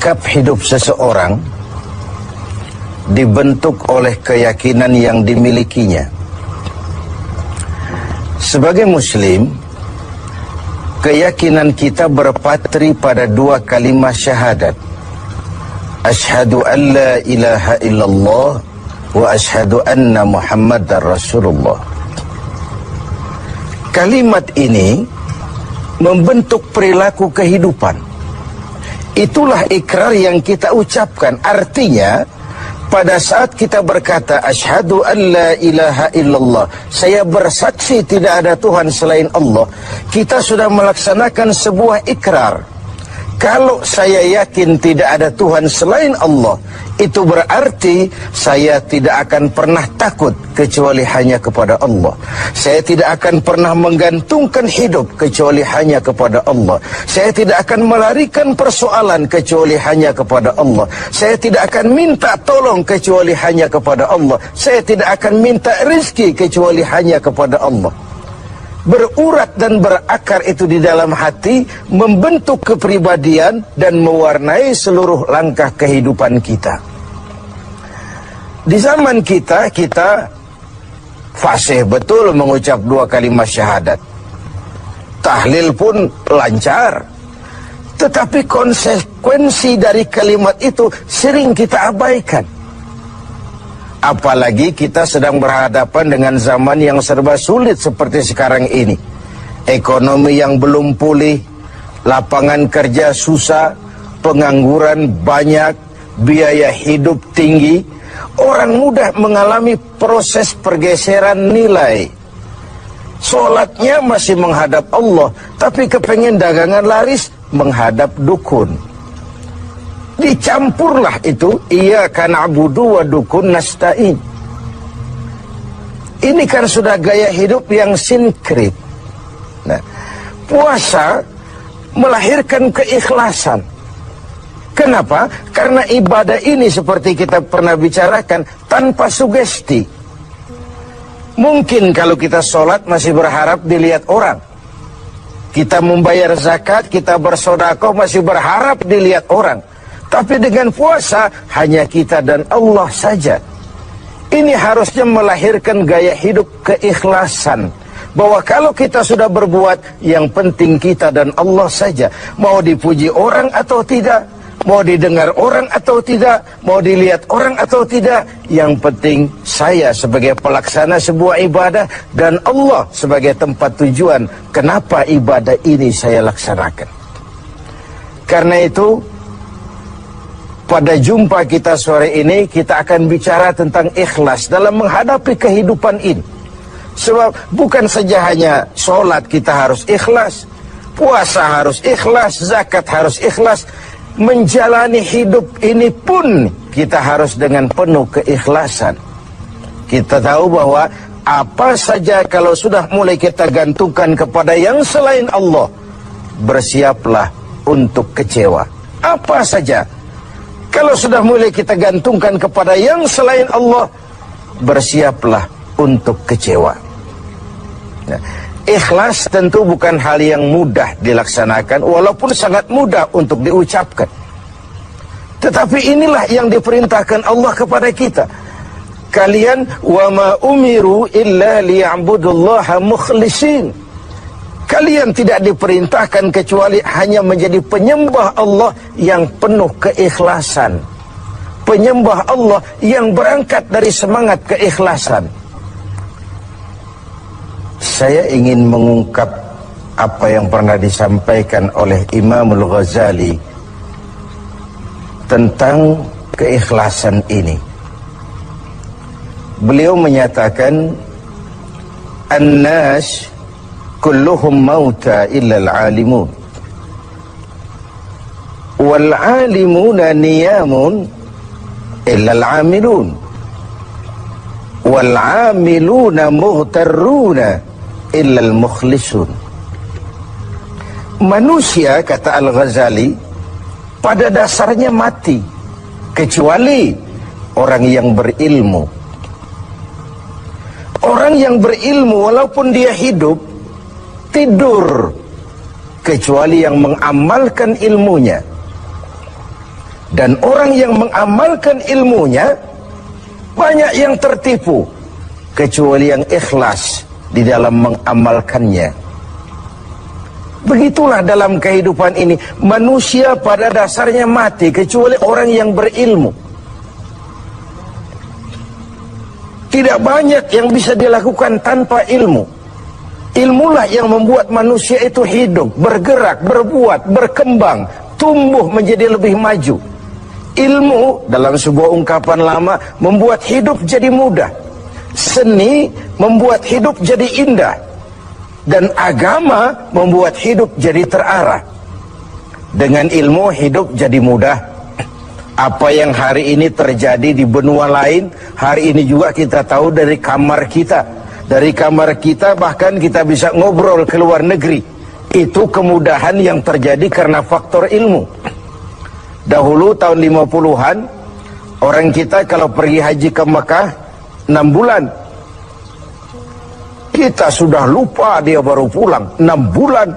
sikap hidup seseorang dibentuk oleh keyakinan yang dimilikinya. Sebagai muslim, keyakinan kita berpatri pada dua kalimat syahadat. Asyhadu an la ilaha illallah wa asyhadu anna Muhammadar Rasulullah. Kalimat ini membentuk perilaku kehidupan. Itulah ikrar yang kita ucapkan. Artinya, pada saat kita berkata asyhadu an la ilaha illallah, saya bersaksi tidak ada Tuhan selain Allah, kita sudah melaksanakan sebuah ikrar. Kalau saya yakin tidak ada Tuhan selain Allah, itu berarti saya tidak akan pernah takut kecuali hanya kepada Allah. Saya tidak akan pernah menggantungkan hidup kecuali hanya kepada Allah. Saya tidak akan melarikan persoalan kecuali hanya kepada Allah. Saya tidak akan minta tolong kecuali hanya kepada Allah. Saya tidak akan minta rezeki kecuali hanya kepada Allah. Berurat dan berakar itu di dalam hati, membentuk kepribadian dan mewarnai seluruh langkah kehidupan kita. Di zaman kita fasih betul mengucap dua kalimat syahadat. Tahlil pun lancar. Tetapi konsekuensi dari kalimat itu sering kita abaikan. Apalagi kita sedang berhadapan dengan zaman yang serba sulit seperti sekarang ini. Ekonomi yang belum pulih, lapangan kerja susah, pengangguran banyak, biaya hidup tinggi. Orang mudah mengalami proses pergeseran nilai. Sholatnya masih menghadap Allah, tapi kepengen dagangan laris menghadap dukun. Dicampurlah itu, iyyaka na'budu wa dukun nasta'in. Ini kan sudah gaya hidup yang sinkrit. Nah, puasa melahirkan keikhlasan. Kenapa? Karena ibadah ini seperti kita pernah bicarakan tanpa sugesti. Mungkin kalau kita sholat masih berharap dilihat orang. Kita membayar zakat, kita bersedekah masih berharap dilihat orang. Tapi dengan puasa hanya kita dan Allah saja. Ini harusnya melahirkan gaya hidup keikhlasan. Bahwa kalau kita sudah berbuat, yang penting kita dan Allah saja. Mau dipuji orang atau tidak, mau didengar orang atau tidak, mau dilihat orang atau tidak, yang penting saya sebagai pelaksana sebuah ibadah dan Allah sebagai tempat tujuan kenapa ibadah ini saya laksanakan. Karena itu, pada jumpa kita sore ini, kita akan bicara tentang ikhlas dalam menghadapi kehidupan ini. Sebab bukan saja hanya sholat kita harus ikhlas, puasa harus ikhlas, zakat harus ikhlas. Menjalani hidup ini pun kita harus dengan penuh keikhlasan. Kita tahu bahwa apa saja kalau sudah mulai kita gantungkan kepada yang selain Allah, bersiaplah untuk kecewa. Apa saja kalau sudah mulai kita gantungkan kepada yang selain Allah, bersiaplah untuk kecewa. Nah, ikhlas tentu bukan hal yang mudah dilaksanakan, walaupun sangat mudah untuk diucapkan. Tetapi inilah yang diperintahkan Allah kepada kita. Kalian wa ma umiru illa liya'budullaha mukhlisin. Kalian tidak diperintahkan kecuali hanya menjadi penyembah Allah yang penuh keikhlasan. Penyembah Allah yang berangkat dari semangat keikhlasan. Saya ingin mengungkap apa yang pernah disampaikan oleh Imamul Ghazali tentang keikhlasan ini. Beliau menyatakan, An-nas kulluhum mauta illa al-alimun, wal-alimuna niyamun illa al-amilun, wal-amiluna mughtarruna illa al-mukhlisun. Manusia, kata Al-Ghazali, pada dasarnya mati, kecuali orang yang berilmu. Orang yang berilmu walaupun dia hidup, tidur, kecuali yang mengamalkan ilmunya. Dan orang yang mengamalkan ilmunya, banyak yang tertipu, kecuali yang ikhlas di dalam mengamalkannya. Begitulah dalam kehidupan ini, manusia pada dasarnya mati, kecuali orang yang berilmu. Tidak banyak yang bisa dilakukan tanpa ilmu. Ilmulah yang membuat manusia itu hidup, bergerak, berbuat, berkembang, tumbuh menjadi lebih maju. Ilmu dalam sebuah ungkapan lama membuat hidup jadi mudah. Seni membuat hidup jadi indah. Dan agama membuat hidup jadi terarah. Dengan ilmu hidup jadi mudah. Apa yang hari ini terjadi di benua lain, hari ini juga kita tahu dari kamar kita. Dari kamar kita bahkan kita bisa ngobrol ke luar negeri. Itu kemudahan yang terjadi karena faktor ilmu. Dahulu tahun 50-an, orang kita kalau pergi haji ke Mekah 6 bulan. Kita sudah lupa dia baru pulang 6 bulan.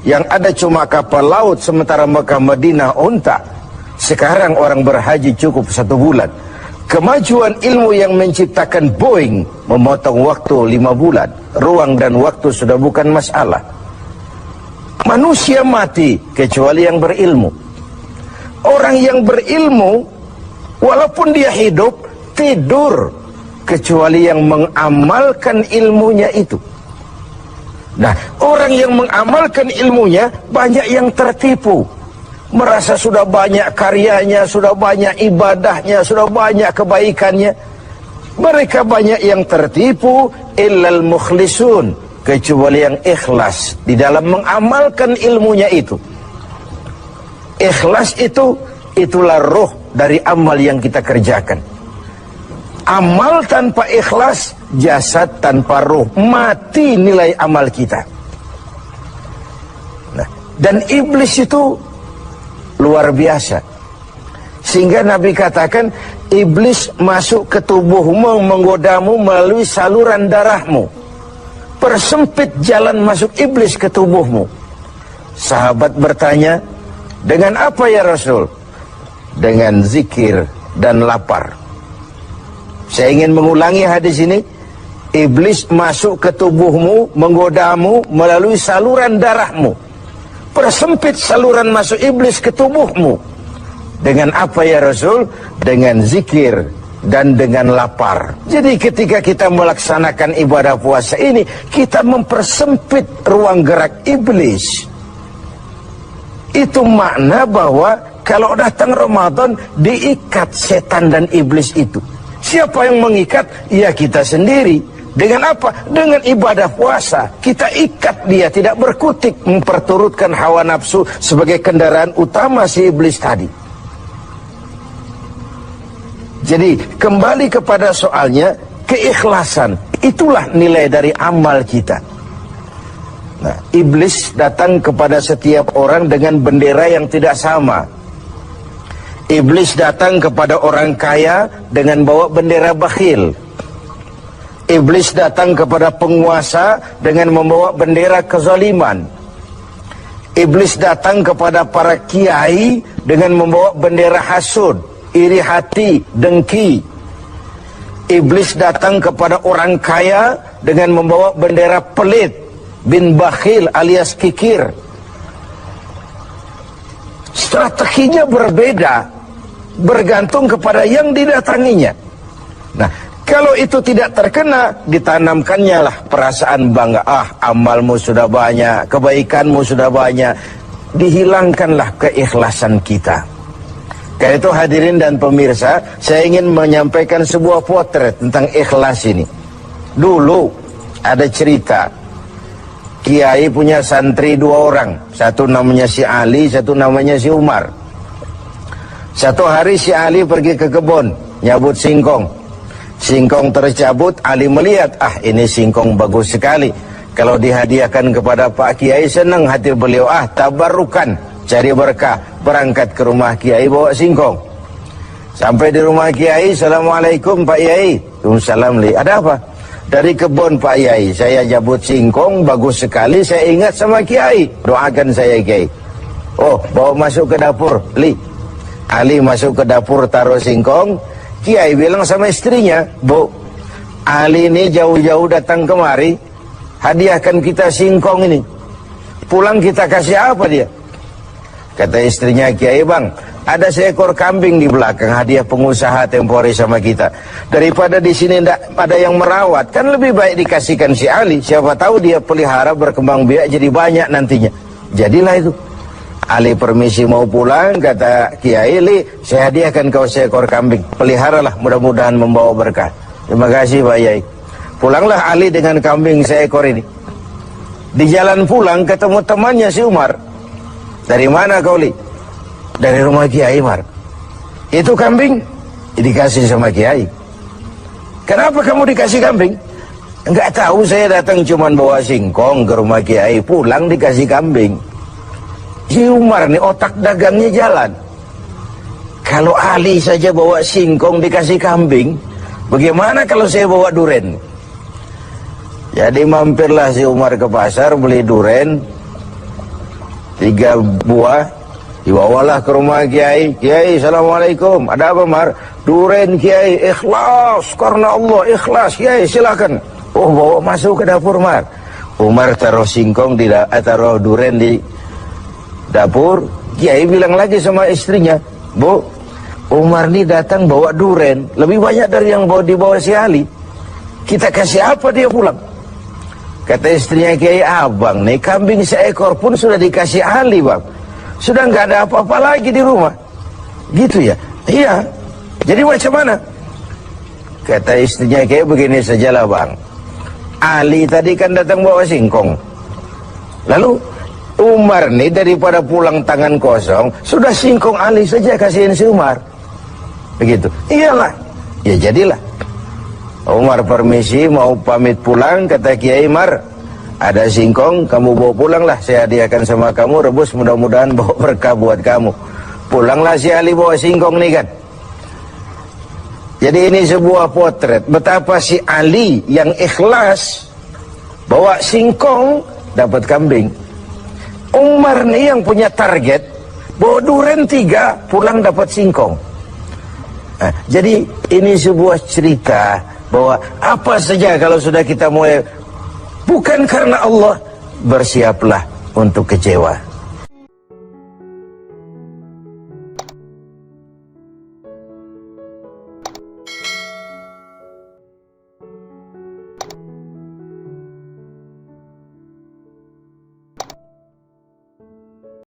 Yang ada cuma kapal laut, sementara Mekah Madinah unta. Sekarang orang berhaji cukup 1 bulan. Kemajuan ilmu yang menciptakan Boeing memotong waktu 5 bulan. Ruang dan waktu sudah bukan masalah. Manusia mati kecuali yang berilmu. Orang yang berilmu, walaupun dia hidup, tidur, kecuali yang mengamalkan ilmunya itu. Nah, orang yang mengamalkan ilmunya, banyak yang tertipu. Merasa sudah banyak karyanya, sudah banyak ibadahnya, sudah banyak kebaikannya. Mereka banyak yang tertipu, illal mukhlisun, kecuali yang ikhlas di dalam mengamalkan ilmunya itu. Ikhlas itulah roh dari amal yang kita kerjakan. Amal tanpa ikhlas, jasad tanpa roh, mati nilai amal kita. Nah, dan iblis itu luar biasa. Sehingga Nabi katakan, iblis masuk ke tubuhmu, menggodamu melalui saluran darahmu. Persempit jalan masuk iblis ke tubuhmu. Sahabat bertanya, dengan apa ya Rasul? Dengan zikir dan lapar. Saya ingin mengulangi hadis ini. Iblis masuk ke tubuhmu, menggodamu melalui saluran darahmu. Persempit saluran masuk iblis ke tubuhmu. Dengan apa ya Rasul? Dengan zikir dan dengan lapar. Jadi ketika kita melaksanakan ibadah puasa ini, kita mempersempit ruang gerak iblis. Itu makna bahwa kalau datang Ramadan, diikat setan dan iblis itu. Siapa yang mengikat? Ya kita sendiri. Dengan apa? Dengan ibadah puasa. Kita ikat dia, tidak berkutik, memperturutkan hawa nafsu sebagai kendaraan utama si iblis tadi. Jadi kembali kepada soalnya, keikhlasan. Itulah nilai dari amal kita. Nah, iblis datang kepada setiap orang dengan bendera yang tidak sama. Iblis datang kepada orang kaya dengan bawa bendera bakhil. Iblis datang kepada penguasa dengan membawa bendera kezaliman. Iblis datang kepada para kiai dengan membawa bendera hasud, iri hati, dengki. Iblis datang kepada orang kaya dengan membawa bendera pelit, bin bakhil alias kikir. Strateginya berbeda, bergantung kepada yang didatanginya. Nah, kalau itu tidak terkena, ditanamkannya lah perasaan bangga. Amalmu sudah banyak, kebaikanmu sudah banyak. Dihilangkanlah keikhlasan kita. Karena itu hadirin dan pemirsa, saya ingin menyampaikan sebuah potret tentang ikhlas ini. Dulu ada cerita, kiai punya santri 2 orang. Satu namanya si Ali, satu namanya si Umar. Satu hari si Ali pergi ke kebun, nyabut singkong. Singkong tercabut, Ali melihat, ini singkong bagus sekali. Kalau dihadiahkan kepada Pak Kiai, senang hati beliau. Tabarukan, cari berkah. Berangkat ke rumah Kiai, bawa singkong. Sampai di rumah Kiai, Assalamualaikum Pak Kiai. Waalaikumsalam, ada apa? Dari kebun Pak Kiai, saya jabut singkong, bagus sekali. Saya ingat sama Kiai, doakan saya Kiai. Oh, bawa masuk ke dapur, Li. Ali masuk ke dapur taruh singkong. Kiai bilang sama istrinya, Bu, Ali ini jauh-jauh datang kemari, hadiahkan kita singkong ini. Pulang kita kasih apa dia? Kata istrinya, Kiai, Bang, ada seekor kambing di belakang, hadiah pengusaha temporary sama kita. Daripada di sini tidak ada yang merawat, kan lebih baik dikasihkan si Ali. Siapa tahu dia pelihara berkembang biak jadi banyak nantinya. Jadilah itu. Ali permisi mau pulang, kata Kiai, Li, saya hadiahkan kau seekor kambing. Peliharalah, mudah-mudahan membawa berkah. Terima kasih Pak Yai. Pulanglah Ali dengan kambing seekor ini. Di jalan pulang ketemu temannya si Umar. Dari mana kau, Li? Dari rumah Kiai, Umar. Itu kambing dikasih sama Kiai. Kenapa kamu dikasih kambing? Enggak tahu, saya datang cuman bawa singkong ke rumah Kiai, pulang dikasih kambing. Si Umar nih otak dagangnya jalan. Kalau Ali saja bawa singkong dikasih kambing, bagaimana kalau saya bawa duren? Jadi mampirlah si Umar ke pasar beli duren 3 buah, dibawalah ke rumah Kiai. Kiai, assalamualaikum. Ada apa, Mar? Duren Kiai, ikhlas karena Allah, ikhlas Kiai, silakan. Oh, bawa masuk ke dapur, Mar. Umar taruh singkong taruh duren di dapur. Kiai bilang lagi sama istrinya, Bu, Umar ini datang bawa duren lebih banyak dari yang dibawa si Ali. Kita kasih apa dia pulang? Kata istrinya Kiai, Abang nih kambing seekor pun sudah dikasih Ali, Bang. Sudah nggak ada apa-apa lagi di rumah. Gitu ya? Iya. Jadi macam mana? Kata istrinya Kiai, begini sajalah, Bang. Ali tadi kan datang bawa singkong. Lalu Umar nih daripada pulang tangan kosong, sudah singkong Ali saja kasihin si Umar. Begitu. Iyalah. Ya jadilah. Umar permisi mau pamit pulang, kata Kiai, Mar, ada singkong, kamu bawa pulanglah, saya hadiahkan sama kamu, rebus, mudah-mudahan bawa berkah buat kamu. Pulanglah si Ali bawa singkong nih kan. Jadi ini sebuah potret betapa si Ali yang ikhlas bawa singkong dapat kambing. Umar nih yang punya target bawa duren 3 pulang dapat singkong. Nah, jadi ini sebuah cerita bahwa apa saja kalau sudah kita mulai bukan karena Allah, bersiaplah untuk kecewa.